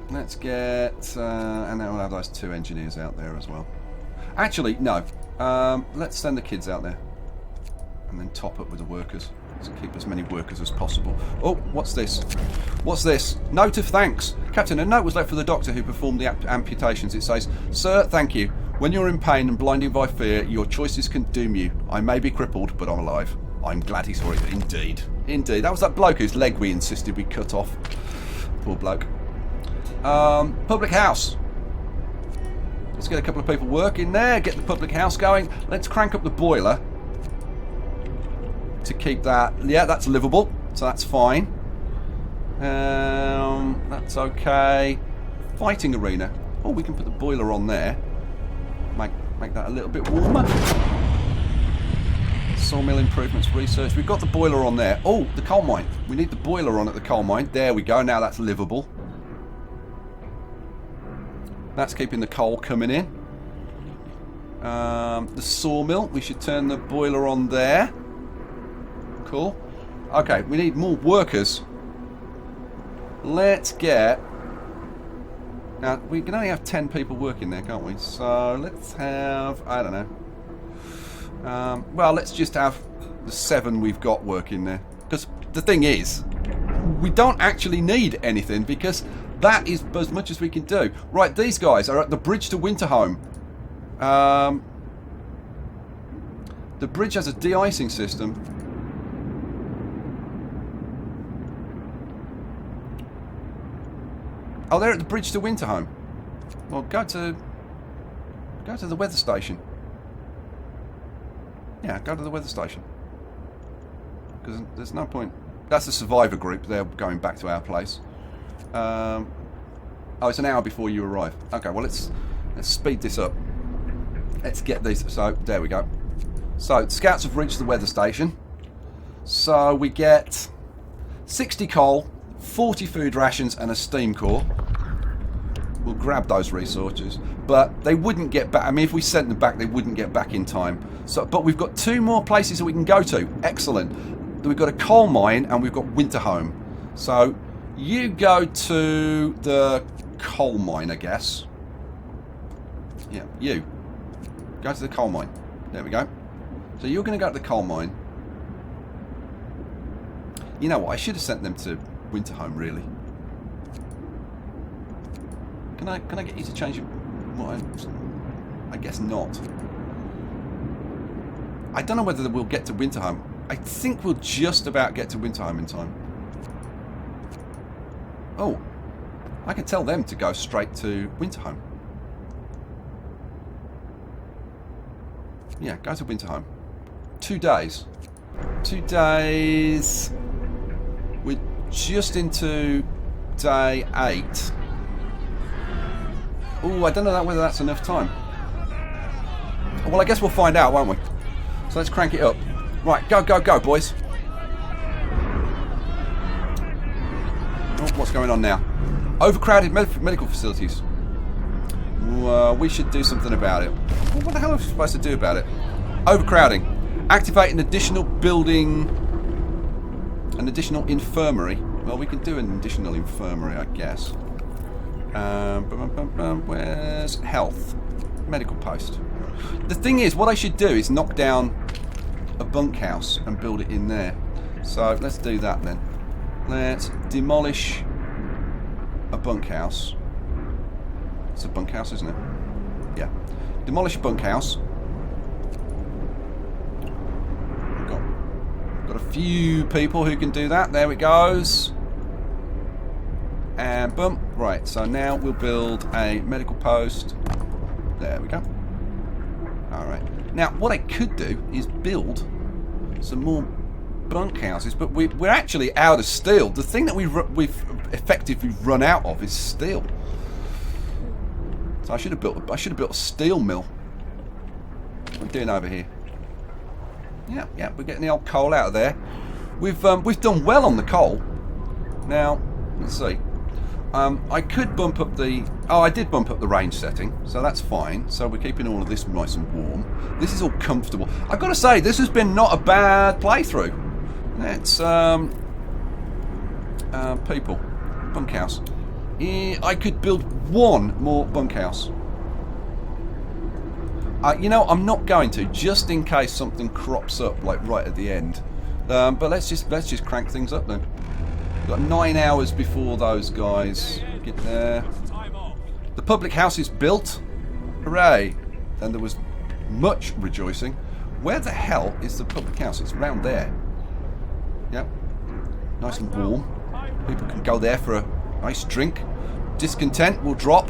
Speaker 1: Let's get... and then we'll have those 2 engineers out there as well. Actually, no. Let's send the kids out there. And then top up with the workers. Let's keep as many workers as possible. Oh, what's this? What's this? Note of thanks. Captain, a note was left for the doctor who performed the amputations. It says, "Sir, thank you. When you're in pain and blinded by fear, your choices can doom you. I may be crippled, but I'm alive." I'm glad he saw it. Indeed. Indeed. That was that bloke whose leg we insisted we cut off. Poor bloke. Public house. Let's get a couple of people working there. Get the public house going. Let's crank up the boiler. To keep that... Yeah, that's livable. So that's fine. That's okay. Fighting arena. Oh, we can put the boiler on there. Make that a little bit warmer. Sawmill Improvements research. We've got the boiler on there. Oh, the coal mine. We need the boiler on at the coal mine. There we go. Now that's livable. That's keeping the coal coming in. The sawmill. We should turn the boiler on there. Cool. Okay, we need more workers. Let's get... Now, we can only have 10 people working there, can't we? So, let's have... I don't know. Well, let's just have the 7 we've got working there. Because the thing is, we don't actually need anything because that is as much as we can do. Right, these guys are at the bridge to Winterhome. The bridge has a de-icing system. Oh, they're at the bridge to Winterhome. Well, go to the weather station. Yeah, go to the weather station. Because there's no point. That's the survivor group. They're going back to our place. Oh, it's an hour before you arrive. Okay, well let's speed this up. Let's get these. So there we go. So scouts have reached the weather station. So we get 60 coal, 40 food rations, and a steam core. We'll grab those resources, but they wouldn't get back. I mean, if we sent them back, they wouldn't get back in time. So, but we've got 2 more places that we can go to. Excellent. We've got a coal mine and we've got Winterhome. So you go to the coal mine, I guess. Yeah, you go to the coal mine. There we go. So you're going to go to the coal mine. You know what? I should have sent them to Winterhome, really. Can I get you to change it? Well, I guess not. I don't know whether we'll get to Winterhome. I think we'll just about get to Winterhome in time. Oh, I can tell them to go straight to Winterhome. Yeah, go to Winterhome. 2 days. 2 days. We're just into day 8. Oh, I don't know whether that's enough time. Well, I guess we'll find out, won't we? So let's crank it up. Right, go, go, go, boys. Oh, what's going on now? Overcrowded medical facilities. We should do something about it. Well, what the hell are we supposed to do about it? Overcrowding. Activate an additional building. An additional infirmary. Well, we can do an additional infirmary, I guess. Where's health? Medical post. The thing is, what I should do is knock down a bunkhouse and build it in there. So let's do that then. Let's demolish a bunkhouse. It's a bunkhouse, isn't it? Yeah. Demolish a bunkhouse. Got a few people who can do that. There it goes. And boom. Right, so now we'll build a medical post. There we go. Alright. Now, what I could do is build some more bunkhouses, but we're actually out of steel. The thing that we've effectively run out of is steel. So I should have built a steel mill. What are we doing over here? Yeah, we're getting the old coal out of there. We've done well on the coal. Now, let's see. I could bump up the... Oh, I did bump up the range setting, so that's fine. So we're keeping all of this nice and warm. This is all comfortable. I've got to say, this has been not a bad playthrough. Let's... people. Bunkhouse. I could build 1 more bunkhouse. You know, I'm not going to, just in case something crops up, like right at the end. But let's just crank things up then. We've got 9 hours before those guys get there. The public house is built. Hooray! And there was much rejoicing. Where the hell is the public house? It's around there. Yep. Nice and warm. People can go there for a nice drink. Discontent will drop.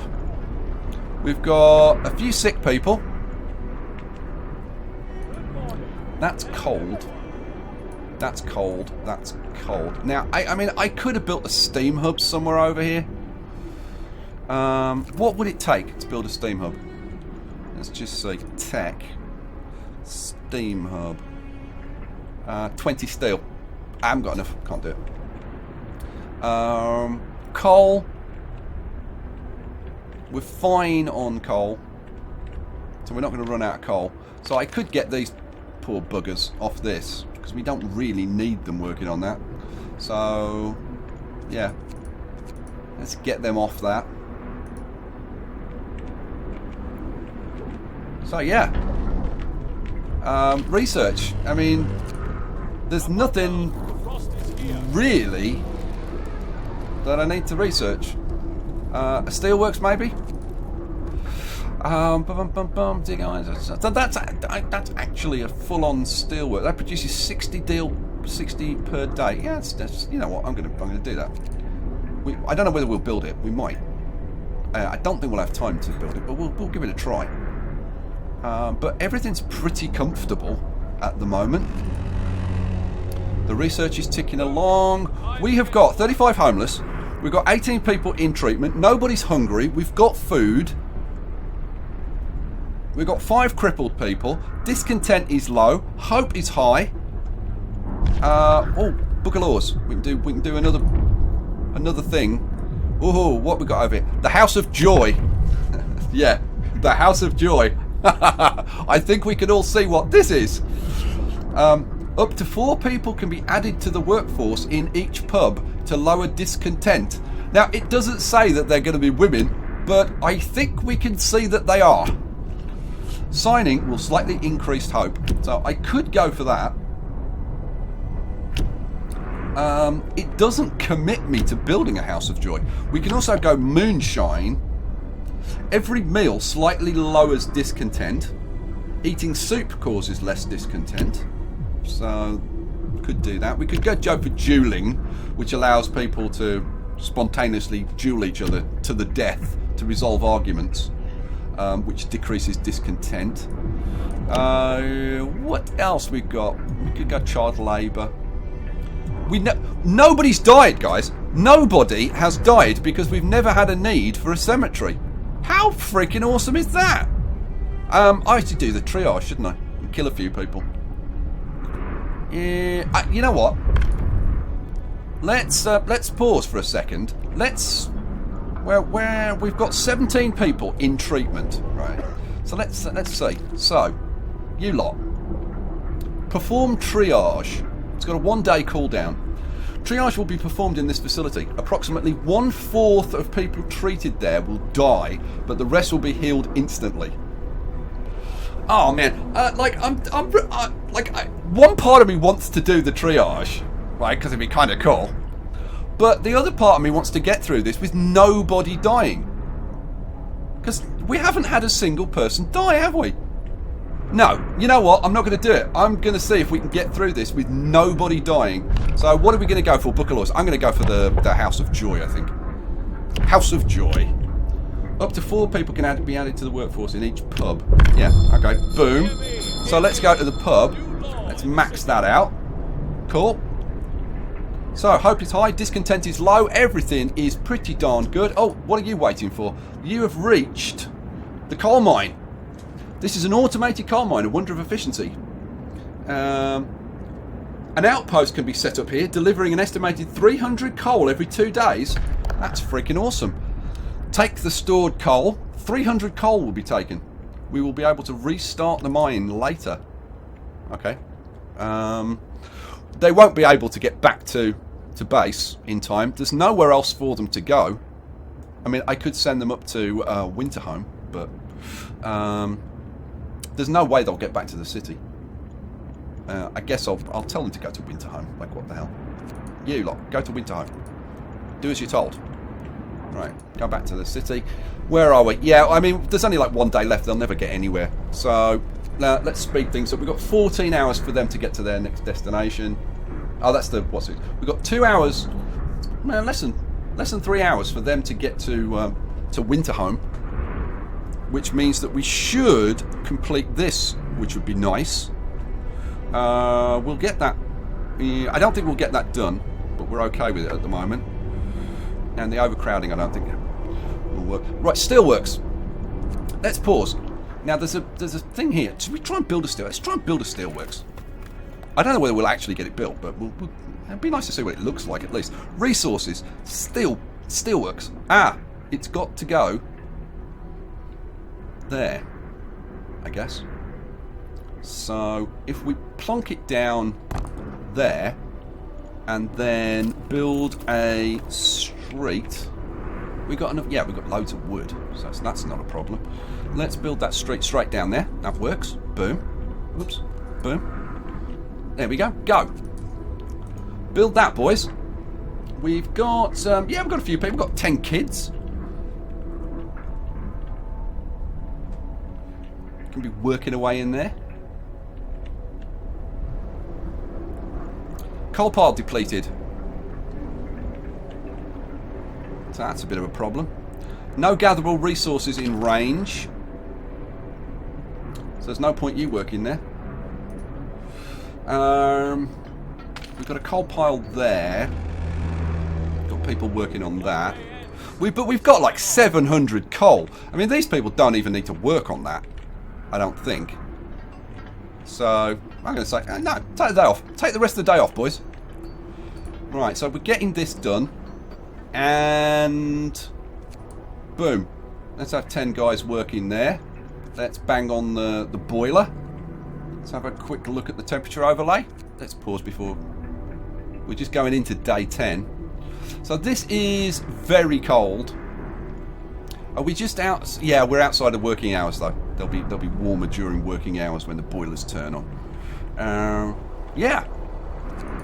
Speaker 1: We've got a few sick people. That's cold. That's cold. That's cold. Now, I mean, I could have built a steam hub somewhere over here. What would it take to build a steam hub? Let's just say tech. Steam hub. 20 steel. I haven't got enough. Can't do it. Coal. We're fine on coal. So we're not going to run out of coal. So I could get these poor buggers off this, because we don't really need them working on that. So, yeah. Let's get them off that. So, yeah. Research. I mean, there's nothing really that I need to research. Steelworks, maybe? That's actually a full-on steelwork. That produces 60 per day. Yeah, that's you know what? I'm gonna do that. I don't know whether we'll build it. We might. I don't think we'll have time to build it, but we'll give it a try. But everything's pretty comfortable at the moment. The research is ticking along. We have got 35 homeless. We've got 18 people in treatment. Nobody's hungry. We've got food. We've got 5 crippled people. Discontent is low. Hope is high. Oh, book of laws. We can do another thing. Oh, what we got over here? The House of Joy. Yeah, the House of Joy. I think we can all see what this is. Up to 4 people can be added to the workforce in each pub to lower discontent. Now, it doesn't say that they're going to be women, but I think we can see that they are. Signing will slightly increase hope, so I could go for that. It doesn't commit me to building a House of Joy. We can also go moonshine. Every meal slightly lowers discontent. Eating soup causes less discontent. So, could do that. We could go for dueling, which allows people to spontaneously duel each other to the death to resolve arguments, which decreases discontent. What else we got? We could go child labour. Nobody's died, guys. Nobody has died because we've never had a need for a cemetery. How freaking awesome is that? I should do the triage, shouldn't I? And kill a few people. You know what? Let's pause for a second. We've got 17 people in treatment, right? So let's see. So, you lot, perform triage. It's got a 1-day cooldown. Triage will be performed in this facility. Approximately 1/4 of people treated there will die, but the rest will be healed instantly. Oh man, one part of me wants to do the triage, right? Because it'd be kind of cool. But the other part of me wants to get through this with nobody dying. Because we haven't had a single person die, have we? No, you know what? I'm not going to do it. I'm going to see if we can get through this with nobody dying. So what are we going to go for? Book of Laws. I'm going to go for the House of Joy, I think. House of Joy. Up to 4 people can be added to the workforce in each pub. Yeah, okay, boom. So let's go to the pub. Let's max that out. Cool. So, hope is high, discontent is low, everything is pretty darn good. Oh, what are you waiting for? You have reached the coal mine. This is an automated coal mine, a wonder of efficiency. An outpost can be set up here, delivering an estimated 300 coal every 2 days. That's freaking awesome. Take the stored coal. 300 coal will be taken. We will be able to restart the mine later. Okay. They won't be able to get back to base in time. There's nowhere else for them to go. I mean, I could send them up to Winterhome, but there's no way they'll get back to the city. I guess I'll tell them to go to Winterhome. Like, what the hell? You lot, go to Winterhome. Do as you're told. Right, go back to the city. Where are we? Yeah, I mean, there's only like 1 day left. They'll never get anywhere. So, let's speed things up. We've got 14 hours for them to get to their next destination. Oh, that's the... what's it? We've got 2 hours... well, less than 3 hours for them to get to Winterhome. Which means that we should complete this, which would be nice. We'll get that... I don't think we'll get that done, but we're okay with it at the moment. And the overcrowding, I don't think will work. Right, steelworks. Let's pause. Now, there's a thing here. Should we try and build a steel? Let's try and build a steelworks. I don't know whether we'll actually get it built, but it'd be nice to see what it looks like at least. Resources. Steelworks. Ah, it's got to go there, I guess. So if we plonk it down there and then build a street, we got enough. Yeah, we've got loads of wood, so that's not a problem. Let's build that street straight down there. That works. Boom. Whoops. Boom. There we go. Go. Build that, boys. We've got yeah, we've got a few people. We've got 10 kids. Can be working away in there. Coal pile depleted. So that's a bit of a problem. No gatherable resources in range. So there's no point you working there. We've got a coal pile there. Got people working on that. But we've got like 700 coal. I mean, these people don't even need to work on that, I don't think. So I'm going to say, no, take the day off. Take the rest of the day off, boys. Right, so we're getting this done. And boom. Let's have 10 guys working there. Let's bang on the boiler. Let's have a quick look at the temperature overlay. Let's pause before. We're just going into day 10. So this is very cold. Are we just out? Yeah, we're outside of working hours though. They'll be warmer during working hours when the boilers turn on. Yeah.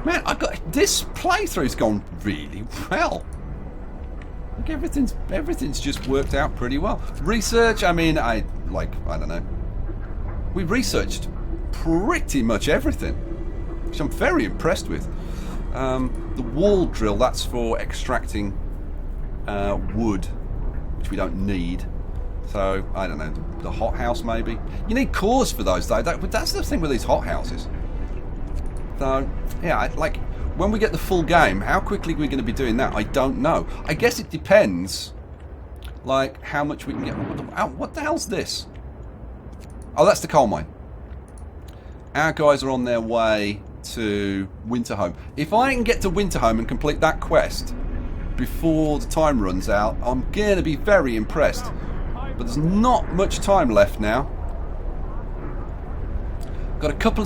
Speaker 1: Man, this playthrough's gone really well. Like everything's just worked out pretty well. Research, I mean, I don't know. We researched pretty much everything, which I'm very impressed with. The wall drill, that's for extracting wood, which we don't need. So, I don't know, the hothouse maybe. You need cores for those though. That's the thing with these hothouses. So, yeah, like, when we get the full game, how quickly we're going to be doing that, I don't know. I guess it depends, like, how much we can get. What the hell's this? Oh, that's the coal mine. Our guys are on their way to Winterhome. If I can get to Winterhome and complete that quest before the time runs out, I'm going to be very impressed. But there's not much time left now. Got a couple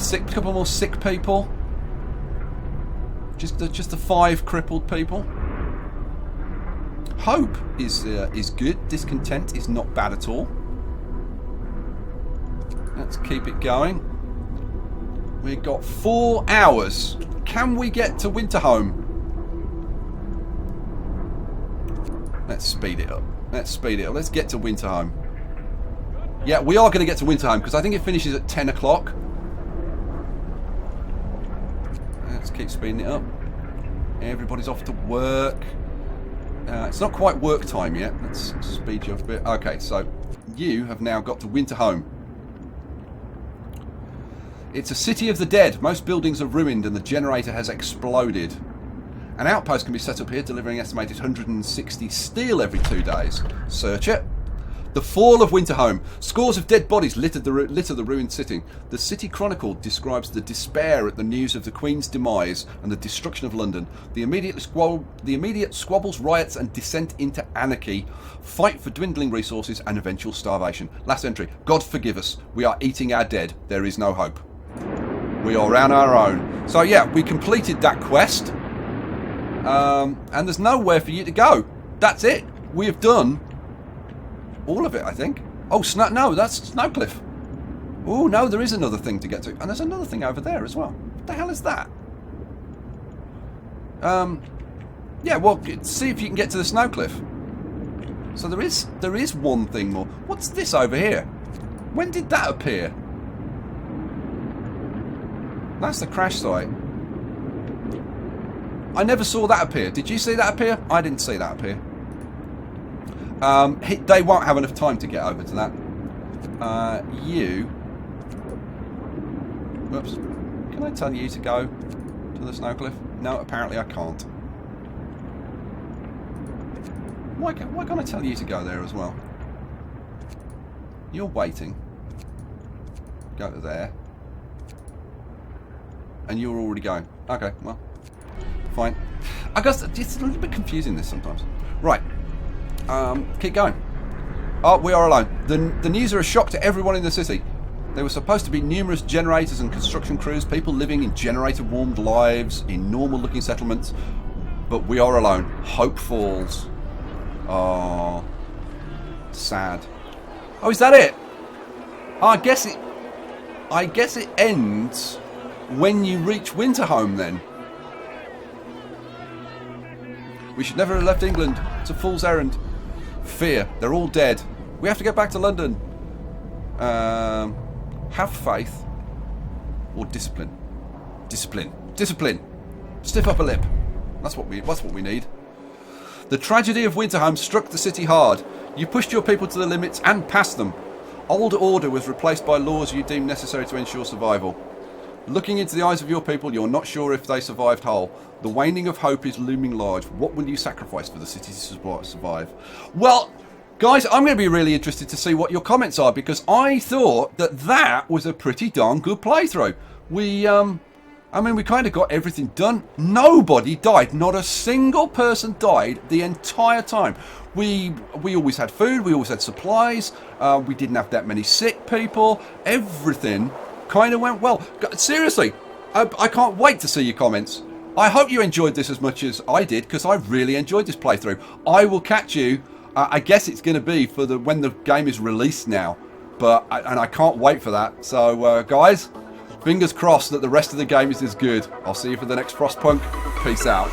Speaker 1: more sick people. Just the 5 crippled people. Hope is good. Discontent is not bad at all. Let's keep it going. We've got 4 hours. Can we get to Winterhome? Let's speed it up. Let's get to Winterhome. Yeah, we are going to get to Winterhome because I think it finishes at 10 o'clock. Let's keep speeding it up. Everybody's off to work. It's not quite work time yet. Let's speed you up a bit. Okay, so you have now got to Winterhome. It's a city of the dead. Most buildings are ruined and the generator has exploded. An outpost can be set up here, delivering estimated 160 steel every 2 days. Search it. The fall of Winterhome. Scores of dead bodies litter the ruined city. The City Chronicle describes the despair at the news of the Queen's demise and the destruction of London. The immediate squabbles, riots and descent into anarchy. Fight for dwindling resources and eventual starvation. Last entry. God forgive us. We are eating our dead. There is no hope. We are on our own. So yeah, we completed that quest. And there's nowhere for you to go. That's it. We have done all of it, I think. Oh, no, that's Snowcliff. Oh, no, there is another thing to get to. And there's another thing over there as well. What the hell is that? Yeah, well, see if you can get to the Snowcliff. So there is one thing more. What's this over here? When did that appear? That's the crash site. I never saw that appear. Did you see that appear? I didn't see that appear. They won't have enough time to get over to that. Whoops. Can I tell you to go to the Snowcliff? No, apparently I can't. Why can't I tell you to go there as well? You're waiting. Go to there. and you were already going. Okay, well, fine. I guess it's a little bit confusing this sometimes. Right, keep going. Oh, we are alone. The news are a shock to everyone in the city. There were supposed to be numerous generators and construction crews, people living in generator-warmed lives in normal-looking settlements, but we are alone. Hope falls. Oh, sad. Oh, is that it? Oh, I guess it ends when you reach Winterhome then. We should never have left England. It's a fool's errand. Fear. They're all dead. We have to get back to London. Have faith or discipline. Discipline. Stiff upper lip. That's what we need. The tragedy of Winterhome struck the city hard. You pushed your people to the limits and past them. Old order was replaced by laws you deemed necessary to ensure survival. Looking into the eyes of your people, you're not sure if they survived whole. The waning of hope is looming large. What will you sacrifice for the city to survive? Well, guys, I'm going to be really interested to see what your comments are, because I thought that was a pretty darn good playthrough. We kind of got everything done. Nobody died. Not a single person died the entire time. We always had food. We always had supplies. We didn't have that many sick people. Everything kind of went well. Seriously, I can't wait to see your comments. I hope you enjoyed this as much as I did, because I really enjoyed this playthrough. I will catch you. I guess it's going to be for when the game is released now, and I can't wait for that. So, guys, fingers crossed that the rest of the game is as good. I'll see you for the next Frostpunk. Peace out.